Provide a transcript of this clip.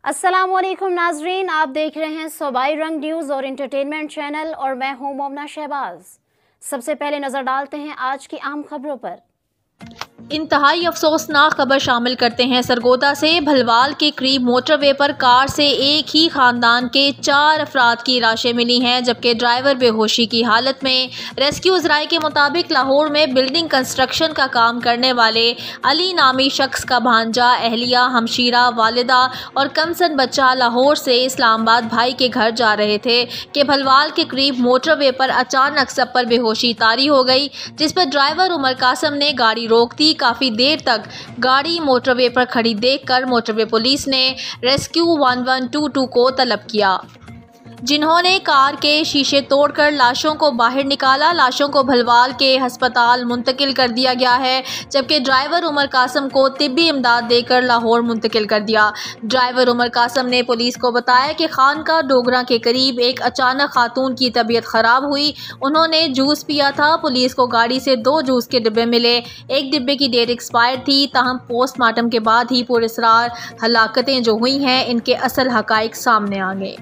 अस्सलामुअलैकुम नाजरीन, आप देख रहे हैं सूबाई रंग न्यूज़ और इंटरटेनमेंट चैनल और मैं हूं मोमना शहबाज। सबसे पहले नज़र डालते हैं आज की अहम खबरों पर। इंतहाई अफसोसनाक खबर शामिल करते हैं सरगोदा से। भलवाल के करीब मोटरवे पर कार से एक ही खानदान के 4 अफराद की लाशें मिली हैं, जबकि ड्राइवर बेहोशी की हालत में। रेस्क्यू ज़राए के मुताबिक लाहौर में बिल्डिंग कंस्ट्रक्शन का काम करने वाले अली नामी शख्स का भांजा, अहलिया, हमशीरा, वालिदा और कमसन बच्चा लाहौर से इस्लामाबाद भाई के घर जा रहे थे कि भलवाल के करीब मोटरवे पर अचानक सब पर बेहोशी तारी हो गई, जिस पर ड्राइवर उमर कासम ने गाड़ी रोक दी। काफ़ी देर तक गाड़ी मोटरवे पर खड़ी देखकर मोटरवे पुलिस ने रेस्क्यू 1122 को तलब किया, जिन्होंने कार के शीशे तोड़कर लाशों को बाहर निकाला। लाशों को भलवाल के हस्पताल मुंतकिल कर दिया गया है, जबकि ड्राइवर उमर कासम को तिब्बी इमदाद देकर लाहौर मुंतकिल कर दिया। ड्राइवर उमर कासम ने पुलिस को बताया कि खानका डोगरा के करीब एक अचानक खातून की तबीयत ख़राब हुई। उन्होंने जूस पिया था। पुलिस को गाड़ी से 2 जूस के डिब्बे मिले। एक डिब्बे की डेट एक्सपायर थी। ताहम पोस्टमार्टम के बाद ही पुरअसरार हलाकतें जो हुई हैं, इनके असल हकाइक सामने आ गए।